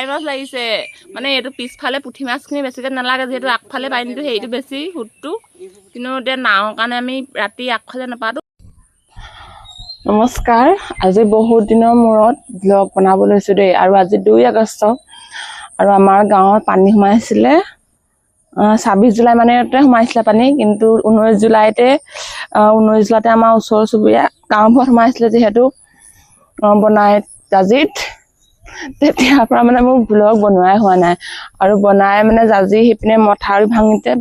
কাই মাছ লাগিছে মানে এইটো পিছফালে পুঠি মাছখিনি বেছিকৈ নালাগে যিহেতু আগফালে পানীটো হেৰিটো বেছি সুতটো কিন্তু এতিয়া নাৱৰ কাৰণে আমি ৰাতি আগফালে নাপাতো। নমস্কাৰ, আজি বহুত দিনৰ মূৰত ব্লগ বনাব লৈছোঁ দেই। আৰু আজি 2 আগষ্ট আৰু আমাৰ গাঁৱত পানী সোমাইছিলে 26 জুলাই মানেতে সোমাইছিলে পানী, কিন্তু 19 জুলাইতে আমাৰ ওচৰ চুবুৰীয়া গাঁওবোৰত সোমাইছিলে যিহেতু বনাই জাজিত, তেতিয়াৰ পৰা মানে মোৰ ব্লগ বনোৱাই হোৱা নাই। আৰু বনাই মানে জাজি সিপিনে মথাউৰি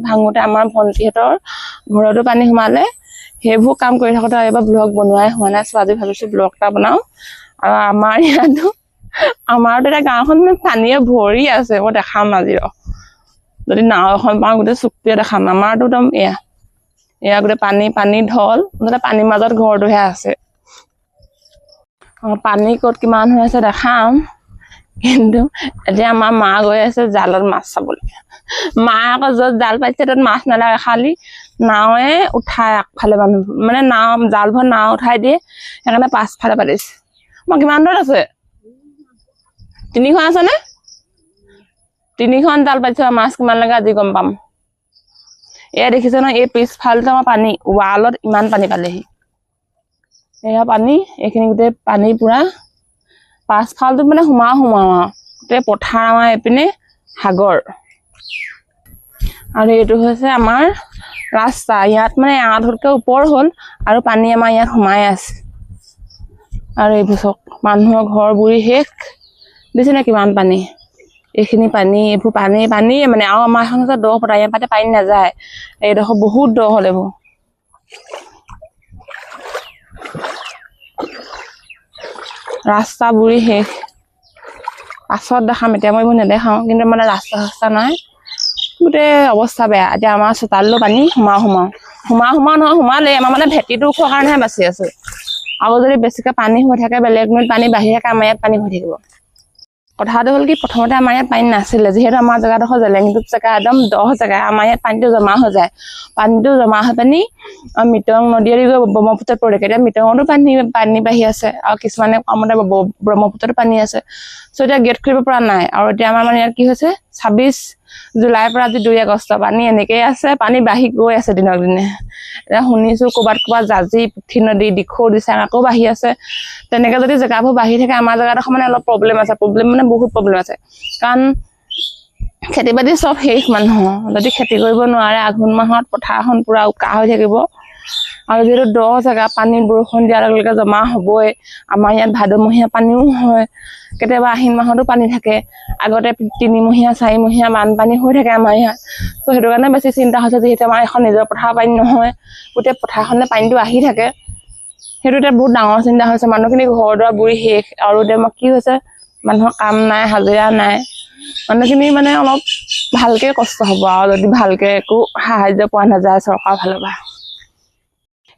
ভাঙোতে আমাৰ ভণ্টিহঁতৰ ঘৰতো পানী সোমালে। সেইবোৰ কাম কৰি থাকোঁতে এইবাৰ ব্লগ বনোৱাই হোৱা নাই। আজি ভাবিছোঁ ব্লগ এটা বনাওঁ। আৰু আমাৰতো এতিয়া গাঁওখন মানে পানীয়ে ভৰি আছে। মই দেখাম আজি যদি নাও এখন পাওঁ গোটেই চুকটোৱে দেখাম। আমাৰতো একদম এয়া গোটেই পানী ঢল, মুঠতে পানীৰ মাজত ঘৰটোহে আছে। পানী ক'ত কিমান হৈ আছে দেখাম, কিন্তু এতিয়া আমাৰ মা গৈ আছে জালত মাছ চাবলৈ। মা আকৌ য'ত জাল পাইছে তাত মাছ নালাগে, খালি নাৱে উঠাই আগফালে মানুহ মানে জালখন নাও উঠাই দিয়ে, সেইকাৰণে পাছফালে পাতিছে। মই কিমান দূৰত আছে? 3খন আছেনে? 3খন জাল পাতিছে। মাছ কিমান লাগে আজি গম পাম। এয়া দেখিছে নহয়, এই পিছফালটো আমাৰ পানী, ৱালত ইমান পানী পালেহি। এয়া পানী, এইখিনি গোটেই পানী পুৰা। পাছফালটো মানে সোমাও গোটেই পথাৰ, আমাৰ এইপিনে সাগৰ। আৰু এইটো হৈছে আমাৰ ৰাস্তা। ইয়াত মানে আঁঠুতকৈ ওপৰ হ'ল আৰু পানী আমাৰ ইয়াত সোমাই আছে। আৰু এইবোৰ চক মানুহৰ ঘৰ বুৰি শেষ দিছে নে কিমান পানী। এইখিনি পানী, এইবোৰ পানীয়ে মানে। আৰু আমাৰ এখন হৈছে দ পথাৰ, ইয়াৰ পৰা পানী নাযায়। এইডোখৰ বহুত দ হ'ল এইবোৰ। ৰাস্তা বুৰি শেষ। পাছত দেখাম, এতিয়া মই এইবোৰ নেদেখাওঁ, কিন্তু মানে ৰাস্তা নাই, গোটেই অৱস্থা বেয়া। এতিয়া আমাৰ চোতাললৈ পানী সোমালেই। আমাৰ মানে ভেটিটো ওখৰ কাৰণেহে বাচি আছো। আৰু যদি বেছিকৈ পানী হৈ থাকে, বেলেগ নদীত পানী বাঢ়ি থাকে, আমাৰ ইয়াত পানী হৈ থাকিব। কথাটো হ'ল কি, প্ৰথমতে আমাৰ ইয়াত পানী নাছিলে, যিহেতু আমাৰ জেগাডোখৰ জেলেঙীটোপ জেগা, একদম দ জেগা। আমাৰ ইয়াত পানীটো জমা হৈ যায়। পানীটো জমা হৈ পানী মিটং নদীয়ে গৈ ব্ৰহ্মপুত্ৰত পৰে। এতিয়া মিটঙতো পানী বাঢ়ি আছে, আৰু কিছুমানে কমতে ব্ৰহ্মপুত্ৰতো পানী আছে। এতিয়া গেট খুলিব পৰা নাই। আৰু এতিয়া আমাৰ মানে ইয়াত কি হৈছে, 26 জুলাইৰ পৰা আজি 2 আগষ্ট পানী এনেকেই আছে। পানী বাঢ়ি গৈ আছে দিনক দিনে। এতিয়া শুনিছোঁ ক'ৰবাত জাজি, পুঠি নদী, দিখৌ দিচাং আকৌ বাঢ়ি আছে। তেনেকে যদি জেগাবোৰ বাঢ়ি থাকে, আমাৰ জেগাডোখৰ মানে অলপ প্ৰব্লেম আছে। মানে বহুত প্ৰব্লেম আছে, কাৰণ খেতি বাতি চব শেষ। মানুহৰ যদি খেতি কৰিব নোৱাৰে, আঘোণ মাহত পথাৰখন পুৰা উকা হৈ থাকিব। আৰু যিহেতু দ জেগা, পানী বৰষুণ দিয়াৰ লগে লগে জমা হ'বই। আমাৰ ইয়াত ভাদমহীয়া পানীও হয়, কেতিয়াবা আহিন মাহতো পানী থাকে। আগতে 3মহীয়া 4মহীয়া বানপানী হৈ থাকে আমাৰ ইয়াত। সেইটো কাৰণে বেছি চিন্তা হৈছে, যিহেতু আমাৰ এখন নিজৰ পথাৰ পানী নহয়, গোটেই পথাৰখনে পানীটো আহি থাকে। সেইটো এতিয়া বহুত ডাঙৰ চিন্তা হৈছে। মানুহখিনি ঘৰ দুৱাৰ বুৰি শেষ। আৰু এতিয়া কি হৈছে, মানুহৰ কাম নাই, হাজিৰা নাই। মানুহখিনি মানে অলপ ভালকে কষ্ট হ'ব, আৰু যদি ভালকে একো সাহায্য পোৱা নাযায় চৰকাৰৰ ফালৰ পৰা।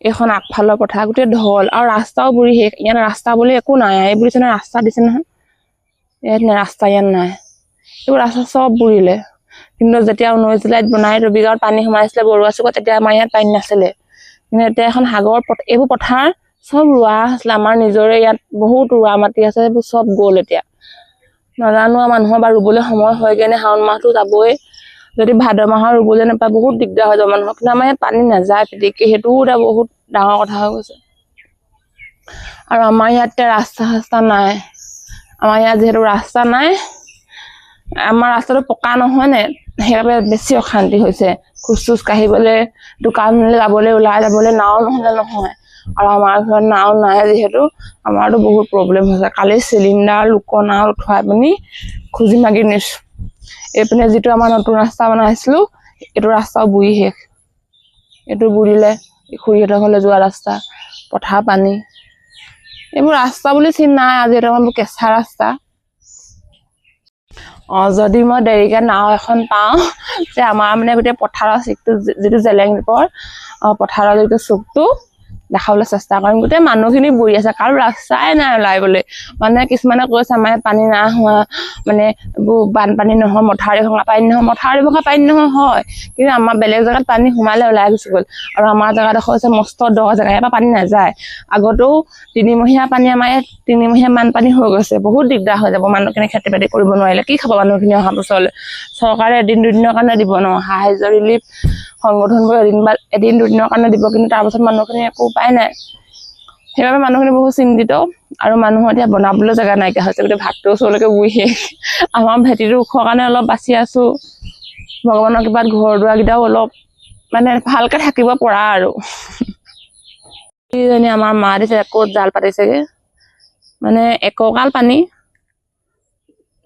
এইখন আগফালৰ পথাৰ গোটেই ঢল, আৰু ৰাস্তাও বুৰি শেষ। ইয়াত ৰাস্তা বুলি একো নাই। এই বুলিছে নহয়, ৰাস্তা দিছে নহয়, ইয়াত ৰাস্তা ইয়াত নাই। এইবোৰ ৰাস্তা চব বুৰিলে। কিন্তু যেতিয়া 19 জুলাইত বনাই ৰবিগাঁৱত পানী সোমাইছিলে বৰুৱা চুকত, তেতিয়া আমাৰ ইয়াত পানী নাছিলে। কিন্তু এতিয়া এখন সাগৰ, এইবোৰ পথাৰ চব ৰোৱা আছিলে আমাৰ নিজৰে। ইয়াত বহুত ৰোৱা মাটি আছে, সেইবোৰ চব গ'ল। এতিয়া নাজানো আৰু মানুহৰ বা ৰুবলৈ সময় হয়গৈ নে, শাওণ মাহটো যাবই। যদি ভাদ মাহৰ ৰুবলৈ নাপায়, বহুত দিগদাৰ হৈ যাব মানুহৰ। কিন্তু আমাৰ ইয়াত পানী নাযায় পিটিকে, সেইটোও এটা বহুত ডাঙৰ কথা হৈ গৈছে। আৰু আমাৰ ইয়াত ৰাস্তা নাই। আমাৰ ইয়াত যিহেতু ৰাস্তা নাই, আমাৰ ৰাস্তাটো পকা নহয় নে, সেইবাবে বেছি অশান্তি হৈছে। খোজ কাঢ়িবলৈ, দোকানলৈ যাবলৈ, ওলাই যাবলৈ নাও নহ'লে নহয়। আৰু আমাৰ ঘৰত নাও নাই যিহেতু, আমাৰতো বহুত প্ৰব্লেম হৈছে। কালি চিলিণ্ডাৰ লোকৰ নাও উঠোৱাই পিনি খুজি মাগি নিছোঁ। এইপিনে যিটো আমাৰ নতুন ৰাস্তা বনাইছিলো, এইটো ৰাস্তাও বুৰি শেষ। এইটো বুৰিলে, খুৰীহঁতৰ ঘৰলৈ যোৱা ৰাস্তা, পথাৰ পানী। এইবোৰ ৰাস্তা বুলি চিন নাই, আজি এটা আমাৰ কেঁচা ৰাস্তা। যদি মই দেৰিকে নাও এখন পাওঁ, যে আমাৰ মানে গোটেই পথাৰৰ চিকটো, যিটো জেলেঙীপৰ পথাৰৰ যিটো চুকটো, দেখাবলৈ চেষ্টা কৰিম গোটেই মানুহখিনি বুৰি আছে কাৰো ৰাস্তাই নাই ওলাইবলৈ মানে কিছুমানে কৈছে আমাৰ পানী নাই হোৱা মানে এইবোৰ বানপানী নহয় মথাউৰি ভঙা পানী নহয় মথাউৰি ভঙা পানী নহয় হয় কিন্তু আমাৰ বেলেগ জেগাত পানী সোমালে ওলাই গুচি গ'ল আৰু আমাৰ জেগাডোখৰ হৈছে মস্ত দ জেগা ইয়াৰ পৰা পানী নাযায় আগতেও 3 মহীয়া পানী আমাৰ ইয়াত 3 মহীয়া বানপানী হৈ গৈছে বহুত দিগদাৰ হৈ যাব মানুহখিনি খেতি বাতি কৰিব নোৱাৰিলে কি খাব মানুহখিনি অহা বছৰলৈ চৰকাৰে এদিন দুদিনৰ কাৰণে দিব ন সাহায্য ৰিলিফ সংগঠনবোৰ এদিন দুদিনৰ কাৰণে দিব কিন্তু তাৰ পাছত মানুহখিনি একো উপায় নাই সেইবাবে মানুহখিনি বহুত চিন্তিত আৰু মানুহৰ এতিয়া বনাবলৈ জেগা নাইকিয়া হৈছে গোটেই ভাতটো ওচৰলৈকে বুহি আমাৰ ভেটিটো ওখৰ কাৰণে অলপ বাচি আছো ভগৱানৰ কৃপাত ঘৰ দুৱাৰকেইটাও অলপ মানে ভালকে থাকিব পৰা আৰু এইজনী আমাৰ মা দিছে ক'ত জাল পাতিছেগে মানে এককাল পানী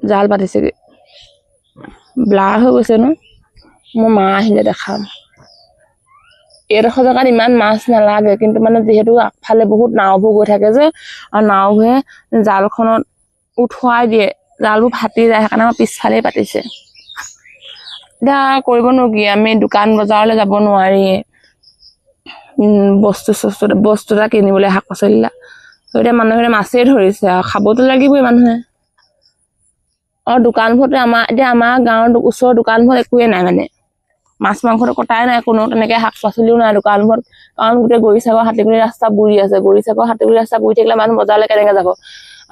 জাল পাতিছেগে ব্লাৰ হৈ গৈছে ন মোৰ মা আহিলে দেখাম এইডোখৰ জেগাত ইমান মাছ নালাগে কিন্তু মানে যিহেতু আগফালে বহুত নাওবোৰ গৈ থাকে যে আৰু নাওবোৰে জালখনত উঠুৱাই দিয়ে জালবোৰ ফাটি যায় সেইকাৰণে আমাৰ পিছফালে পাতিছে এতিয়া কৰিব নো কি আমি দোকান বজাৰলৈ যাব নোৱাৰি বস্তু এটা কিনিবলৈ শাক পাচলিলা এতিয়া মানুহে মাছেই ধৰিছে আৰু খাবতো লাগিবই মানুহে আৰু দোকানবোৰতে আমাৰ গাঁৱৰ ওচৰৰ দোকানবোৰ একোৱে নাই মানে মাছ মাংসটো কটাই নাই কোনো তেনেকে শাক পাচলিও নাই দোকানবোৰত কাৰণ গোটেই গৰিচাগৰ হাতীগুৰি ৰাস্তা বুৰি আছে গৰিচাগৰ হাতীগুৰি ৰাস্তা বুৰি থাকিলে মানুহ বজাৰলৈ কেনেকে যাব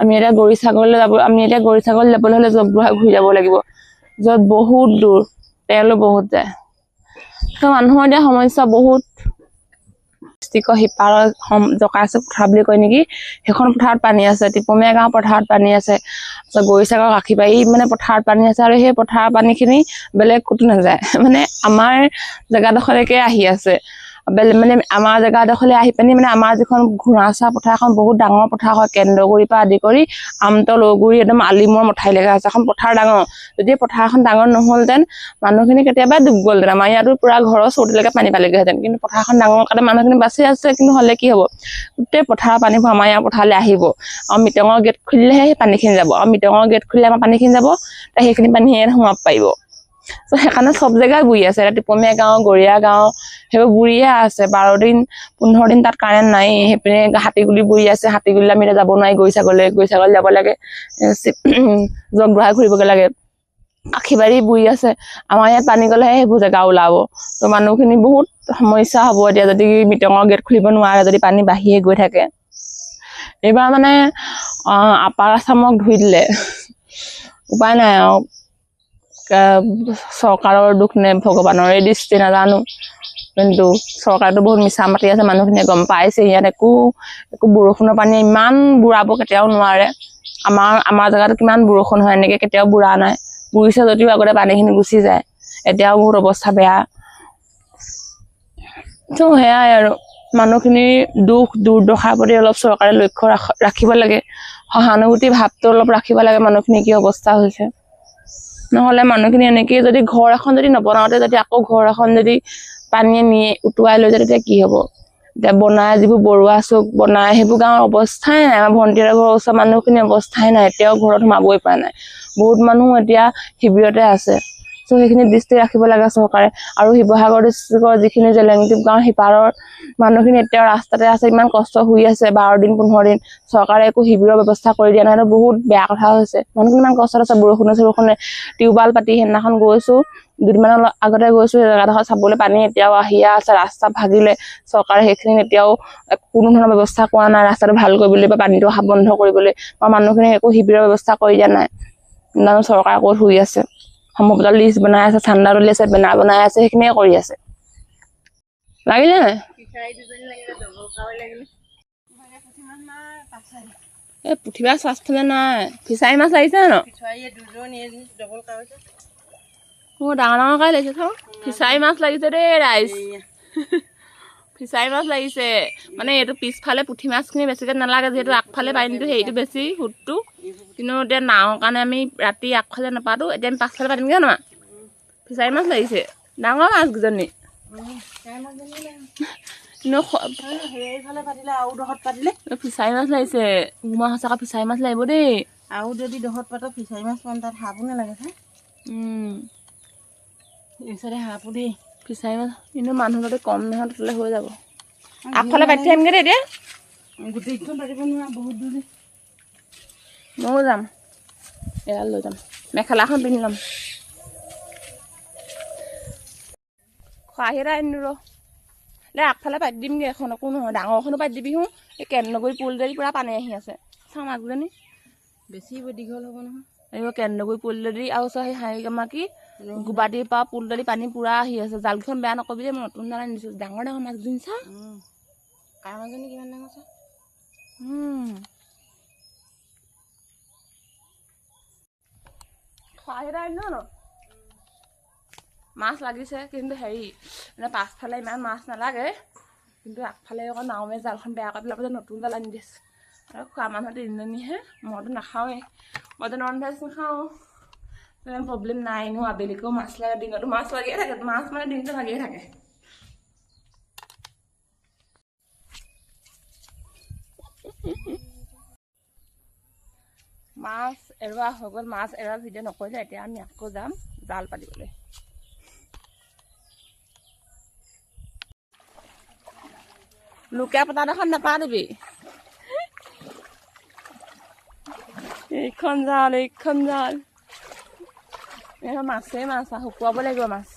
আমি এতিয়া গৰিচাগৰলৈ যাবলৈ হলে জগবুঢ়া ঘূৰি যাব লাগিব য'ত বহুত দূৰ তেলো বহুত যায় তো মানুহৰ এতিয়া সমস্যা বহুত সিপাৰৰ জকাইছে পথাৰ বুলি কয় নেকি সেইখন পথাৰত পানী আছে টিপমীয়া গাঁও পথাৰত পানী আছে গৰিচাগৰ কাষী বাৰী মানে পথাৰত পানী আছে আৰু সেই পথাৰৰ পানীখিনি বেলেগ ক'তো নাযায় মানে আমাৰ জেগাডোখৰলৈকে আহি আছে মানে আমাৰ জেগাডোখৰলৈ আহি পানি মানে আমাৰ যিখন ঘোঁৰাচা পথাৰখন বহুত ডাঙৰ পথাৰ হয় কেন্দ্ৰগুৰিৰ পৰা আদি কৰি আমতল ঔগুৰি একদম আলিমৰ মঠাইলৈকে আছে এখন পথাৰ ডাঙৰ যদি পথাৰখন ডাঙৰ নহ'লহেঁতেন মানুহখিনি কেতিয়াবা ডুব গ'লহেঁতেন আমাৰ ইয়াতো পুৰা ঘৰৰ চৌদিলৈকে পানী পালেগৈহেঁতেন কিন্তু পথাৰখন ডাঙৰ কাৰণে মানুহখিনি বাচি আছে কিন্তু হ'লে কি হ'ব গোটেই পথাৰৰ পানীবোৰ আমাৰ ইয়াৰ পথাৰলৈ আহিব আৰু মিটঙৰ গেট খুলিলেহে সেই পানীখিনি যাব আৰু মিটঙৰ গেট খুলিলে আমাৰ পানীখিনি যাব সেইখিনি পানী ইয়াত সোমাব পাৰিব তো সেইকাৰণে চব জেগাই বুৰি আছে টিপমীয়া গাঁও গৰীয়া গাঁও সেইবোৰ বুৰিয়ে আছে 12 দিন 15 দিন তাত কাৰেণ্ট নাই সেইপিনে হাতীগুলি বুৰি আছে হাতীগুলি আমি এতিয়া যাব নোৱাৰি গৰিচাগৰলৈ যাব লাগে জগবুঢ়া ঘূৰিবগৈ লাগে কাষীবাৰী বুৰি আছে আমাৰ ইয়াত পানী গ'লেহে সেইবোৰ জেগা ওলাব তো মানুহখিনি বহুত সমস্যা হ'ব এতিয়া যদি মিটঙৰ গেট খুলিব নোৱাৰে যদি পানী বাঢ়িয়ে গৈ থাকে এইবাৰ মানে আপাৰ আছামক ধুই দিলে উপায় নাই আৰু চৰকাৰৰ দুখ নে ভগৱানৰে দৃষ্টি নাজানো কিন্তু চৰকাৰটো বহুত মিছা মাতি আছে মানুহখিনিয়ে গম পাইছে ইয়াত একো বৰষুণৰ পানী ইমান বুঢ়াব কেতিয়াও নোৱাৰে আমাৰ জেগাতো কিমান বৰষুণ হয় এনেকে কেতিয়াও বুঢ়া নাই বুঢ়িছে যদিও আগতে পানীখিনি গুচি যায় এতিয়াও বহুত অৱস্থা বেয়া তো সেয়াই আৰু মানুহখিনিৰ দুখ দুৰ্দশাৰ প্ৰতি অলপ চৰকাৰে লক্ষ্য ৰাখিব লাগে সহানুভূতি ভাৱটো অলপ ৰাখিব লাগে মানুহখিনি কি অৱস্থা হৈছে নহ'লে মানুহখিনি এনেকৈ যদি ঘৰ এখন যদি নবনাওঁতে যদি আকৌ ঘৰ এখন যদি পানীয়ে নিয়ে উটুৱাই লৈ যায় তেতিয়া কি হ'ব এতিয়া বনাই যিবোৰ বৰুৱা চুক বনাই সেইবোৰ গাঁৱৰ অৱস্থাই নাই আমাৰ ভণ্টিৰ ঘৰৰ ওচৰৰ মানুহখিনি অৱস্থাই নাই এতিয়াও ঘৰত সোমাবই পৰা নাই বহুত মানুহ এতিয়া শিবিৰতে আছে তো সেইখিনি দৃষ্টি ৰাখিব লাগে চৰকাৰে আৰু শিৱসাগৰ ডিষ্ট্ৰিক্টৰ যিখিনি জেলেংটিপ গাঁৱৰ সিপাৰৰ মানুহখিনি এতিয়াও ৰাস্তাতে আছে ইমান কষ্ট হৈ আছে 12 দিন 15 দিন চৰকাৰে একো শিবিৰৰ ব্যৱস্থা কৰি দিয়া নাই বহুত বেয়া কথা হৈছে মানুহখিনি ইমান কষ্ট আছে বৰষুণে টিউবাল পাতি সেইদিনাখন গৈছো দুদিনমানৰ আগতে গৈছো জেগাডোখৰ চাবলৈ পানী এতিয়াও আহিয়া আছে ৰাস্তা ভাগিলে চৰকাৰে সেইখিনি এতিয়াও কোনো ধৰণৰ ব্যৱস্থা কৰা নাই ৰাস্তাটো ভাল কৰিবলৈ বা পানীটো অহা বন্ধ কৰিবলৈ বা মানুহখিনি একো শিবিৰৰ ব্যৱস্থা কৰি দিয়া নাই জানো চৰকাৰে ক'ত হৈ আছে সম্ভৱতঃ লিষ্ট বনাই আছে চান্দা তুলি আছে বেনাৰ বনাই আছে সেইখিনিয়ে কৰি আছে লাগিলে এই পুঠি মাছ পাছফালে নাই ফিচাৰী মাছ লাগিছে ন ডাঙৰ ডাঙৰকৈ লাগিছে থ ফিচাৰী মাছ লাগিছে দেই ৰাইজ ফিচাৰী মাছ লাগিছে মানে এইটো পিছফালে পুঠি মাছখিনি বেছিকৈ নালাগে যিহেতু আগফালে পানীটো হেৰিটো বেছি সোঁতটো কিন্তু এতিয়া নাৱৰ কাৰণে আমি ৰাতি আগফালে নাপাতো এতিয়া আমি পাছফালে পাতিমগৈ ন ফিচাৰী মাছ লাগিছে ডাঙৰ মাছকেইজনী ফিচাৰী মাছ লাগিছে উমা সঁচাকৈ ফিচাৰী মাছ লাগিব দেই আৰু যদি দহত পাতো ফিচাৰী মাছ পাম তাত হাবো নালাগে এইচাইডে হাবো দেই ফিচাৰী মাছ কিন্তু মানুহ যদি কম নহয় তাতে হৈ যাব আগফালে পাতি থাকিমগৈ দেই এতিয়া গোটেইখন পাতিব নোৱাৰা বহুত দূৰ ময়ো যাম এডাল লৈ যাম মেখেলাখন পিন্ধি ল'ম খৰাহি এটা আনিলোঁ ৰ দে আগফালে পাতি দিমগৈ এখন একো নহয় ডাঙৰখনো পাতি দিবি হোঁ এই কেন্দ্ৰগুৰি পুল যদি পূৰা পানী আহি আছে চাওঁ মাছজনী বেছি দীঘল হ'ব নহয় এইবোৰ কেন্দ্ৰগুৰি পুল যদি আৰু চা সেই হাঁহি আমাৰ কি গুৱাহাটীৰ পৰা পুল যদি পানী পূৰা আহি আছে জালখন বেয়া নকবি দেই মই নতুন জাল আনি দিছোঁ ডাঙৰ ডাঙৰ মাছজনী চা কাৰ মাজনী কিমান ডাঙৰ চা খৰাহি এটা আনিলোঁ ন মাছ লাগিছে কিন্তু হেৰি মানে পাছফালে ইমান মাছ নালাগে কিন্তু আগফালে আকৌ নাওমে জালখন বেয়া কৰি পেলাই নতুন জাল আনি দিছে আৰু খোৱা মানুহ তিনিজনীহে মইতো নাখাওঁৱেই মইতো নন ভেজ নাখাওঁ ইমান প্ৰব্লেম নাই নো আবেলিকেও মাছ লাগে দিনতো মাছ লাগিয়ে থাকে মাছ মানে দিনটো লাগিয়ে থাকে মাছ এৰুৱা হৈ গ'ল মাছ এৰুৱা ভিডিঅ' নকৰিলে এতিয়া আমি আকৌ যাম জাল পাতিবলৈ লুকা পতা এখন নাপাতিবি এইখন জাল মাছেই মাছ শুকুৱাব লাগিব মাছ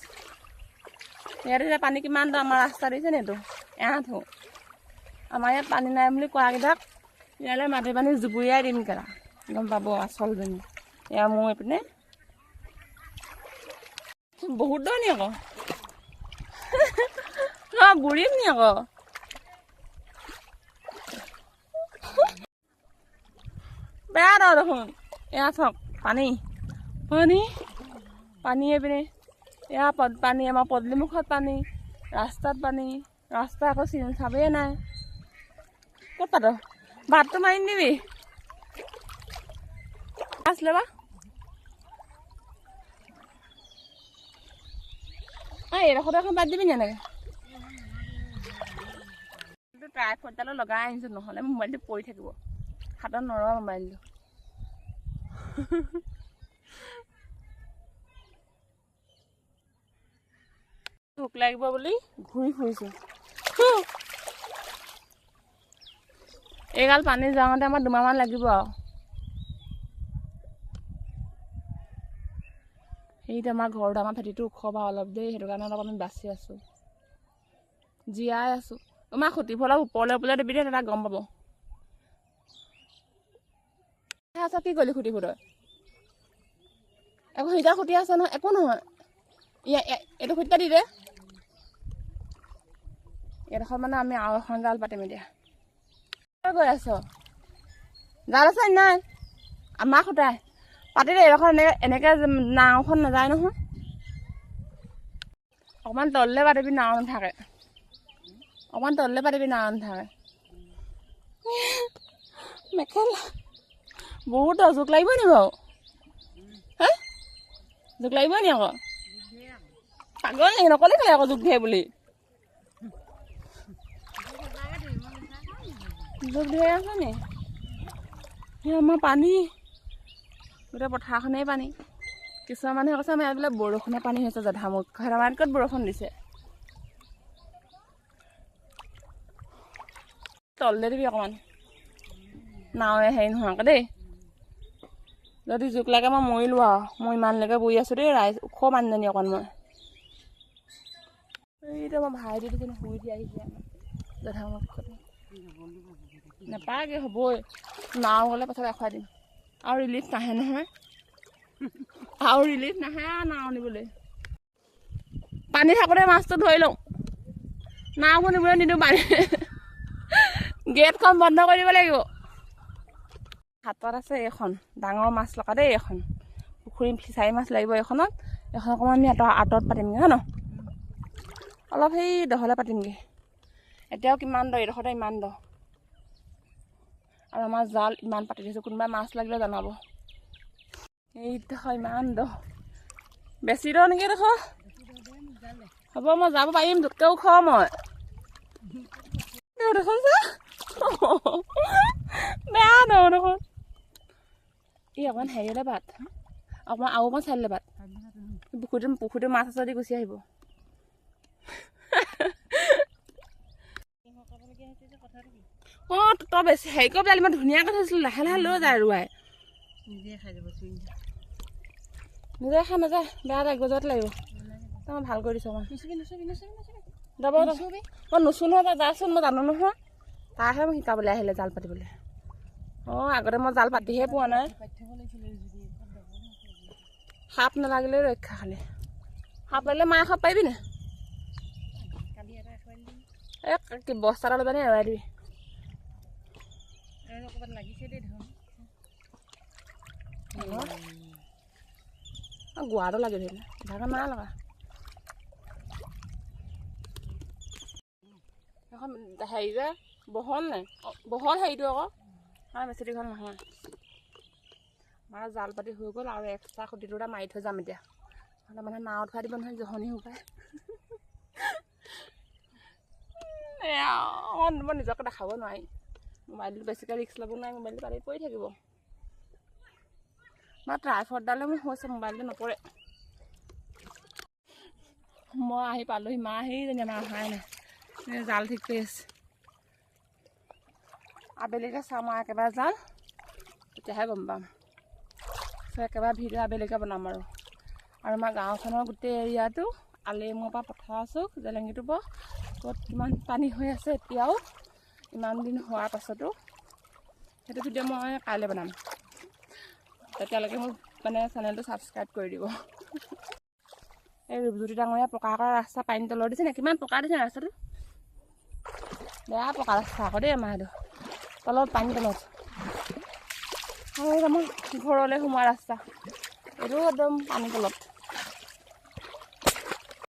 ইয়াত এতিয়া পানী কিমান দ আমাৰ ৰাস্তা দিছে নি এইটো এআঁঠো আমাৰ ইয়াত পানী নাই বুলি কোৱাকেইটাক ইয়ালৈ মাটি পানী জুবুৰিয়াই দিম কেলা গম পাব আচলজনী এয়া মোৰ এইপিনে বহুত দ নি আকৌ বুঢ়ীম নি আকৌ বেয়া দ দেখোন এয়া চাওক পানী এইপিনে এয়া পানী আমাৰ পদূলিমুখত পানী ৰাস্তাত পানী ৰাস্তা আকৌ চিন চাবেই নাই ক'ত পাত ভাতটো মাৰি নিবি আছিলে বা এইডোখৰতে এখন বাদ দিবি নি এনেকৈ ট্ৰাইপডডালো লগাই আনিছোঁ নহ'লে মোবাইলটো পৰি থাকিব হাতত নৰয় মোবাইলটো ভোক লাগিব বুলি ঘূৰি ফুৰিছোঁ এইগাল পানী যাওঁতে আমাৰ দুমাহমান লাগিব আৰু সেইটো আমাৰ ঘৰটো আমাৰ ভেটিটো ওখ বা অলপ দেই সেইটো কাৰণে অলপ আমি বাচি আছোঁ জীয়াই আছোঁ তোমাৰ খুটিবোৰ অলপ ওপৰলৈ দিবি দে তেতিয়া গম পাব আছা কি কৰিলি খুটিবোৰ তই আকৌ সিটা খুটি আছে নহয় একো নহয় এইটো খুটিটা দি দে এইডোখৰ মানে আমি আৰু এখন জাল পাতিম এতিয়া গৈ আছ জাল আছে নাই আমাৰ খুটাই পাতি দে এইডোখৰ এনেকৈ নাওখন নাযায় নহয় অকণমান তললৈ পাতিবি নাও নাথাকে অকণমান তললৈ পাতিবি নাও নাথাকে মেখেলা বহুত জোক লাগিব নি বাৰু হা জোক লাগিব নি আকৌ পাগল নেকি নকলি খালি আকৌ জোক ধৰে বুলি জোক ধৰি আছে নি আমাৰ পানী গোটেই পথাৰখনেই পানী কিছুমান মানুহে কৈছে আমাৰ ইয়াত বোলে বৰষুণে পানী হৈছে জধামুখ আমাৰ ক'ত বৰষুণ দিছে তললৈ দিবি অকণমান নাৱে হেৰি নোহোৱাকৈ দেই যদি জোক লাগে মই মৰিলোঁ আৰু মই ইমানলৈকে বহি আছোঁ দেই ৰাইজ ওখ মানুহজনী অকণ মই এইটো মই ভাই দি দিছোঁ শুই দি আহিছে জধামুখতে নাপাগে হ'বই নাও গ'লে পাছত দেখুৱাই দিম আৰু ৰিলিফ নাহে নহয় নাও নিবলৈ পানী থাকোঁতে মাছটো ধৰি লওঁ নাওখন নিবলৈ নিদিওঁ পানী গেটখন বন্ধ কৰি দিব লাগিব হাতত আছে এইখন ডাঙৰ মাছ লগা দেই এইখন পুখুৰী ফিচাৰী মাছ লাগিব এইখন অকণমান আমি আঁতৰত পাতিমগৈ হয় ন অলপ সেই দহলে পাতিমগৈ এতিয়াও কিমান দ এইডোখৰতে ইমান দ আৰু আমাৰ জাল ইমান পাতি দিছোঁ কোনোবাই মাছ লাগিলে জনাব এইডোখৰ ইমান দ বেছি দ নেকি দেখোন হ'ব মই যাব পাৰিম জোতকৈ ওখ মই দেখোন চা বেয়া দ দেখোন এই অকণমান হেৰিয়লৈ বাট অকণমান আৰু অকণমান চাইডলৈ বাট পুখুৰীটো মাছ আছে যদি গুচি আহিব অঁ তই বেছি হেৰি কৰি পেলাই মই ধুনীয়াকৈ থৈছিলোঁ লাহে লাহে লৈ যায় ৰুৱাই নিজে খাই যাব চুই নিজে খাই নাযায় বেয়া লাগে গজত লাগিব তই মই ভাল কৰি দিছোঁ মই যাব মই নুচো নহয় তই যাচোন মই জানো নহয় তাৰহে মোক শিকাবলৈ আহিলে জাল পাতিবলৈ অঁ আগতে মই জাল পাতিহে পোৱা নাই সাপ নালাগিলে ৰক্ষা খালি সাপ লাগিলে মায়ে খাপ পাৰিবি নে এই কি বস্তা এটা লৈ পানি এৰাই দিবি ক'ৰবাত লাগিছে দেই ধৰ গোৱাটো লাগি ধৰিলে ভাগে নাই লগা এখন হেৰি যে বহল নাই বহল হেৰিটো আকৌ বেছি দীঘল নহয় আমাৰ জাল পাতি হৈ গ'ল আৰু এক্সট্ৰা খুঁটিটো এটা মাৰি থৈ যাম এতিয়া নহ'লে মানে নাও উঠাই দিব নহয় জহনি শুকাই মই নিজকে দেখাব নোৱাৰি মোবাইলটো বেছিকৈ ৰিক্স ল'ব নোৱাৰি মোবাইলটো পানীত পৰি থাকিব মই ট্ৰাইপডডালে মোৰ হৈছে মোবাইলটো নপৰে মই আহি পালোহি মা সেইজনী আমাৰ অহাই নাই জাল ঠিক কৰি আছে আবেলিকৈ চাম আৰু একেবাৰে জাল তেতিয়াহে গম পাম একেবাৰে ভিডিঅ' আবেলিকৈ বনাম আৰু আমাৰ গাঁওখনৰ গোটেই এৰিয়াটো আলিমূৰৰ পৰা পথাৰ আছোঁ জেলেঙিটোৰ পৰা ক'ত কিমান পানী হৈ আছে এতিয়াও ইমান দিন হোৱাৰ পাছতো সেইটো ভিডিঅ' মই কাইলৈ বনাম তেতিয়ালৈকে মোক মানে চেনেলটো ছাবস্ক্ৰাইব কৰি দিব এই ৰূপজ্যোতি ডাঙৰীয়া পকা কৰা ৰাস্তা পানী তলৰ দিছে নে কিমান পকা দিছে ৰাস্তাটো বেয়া পকা ৰাস্তা আকৌ দেই আমাৰ সেইটো তলত পানী তলত আৰু আমাৰ ঘৰলৈ সোমোৱা ৰাস্তা এইটো একদম পানী তলত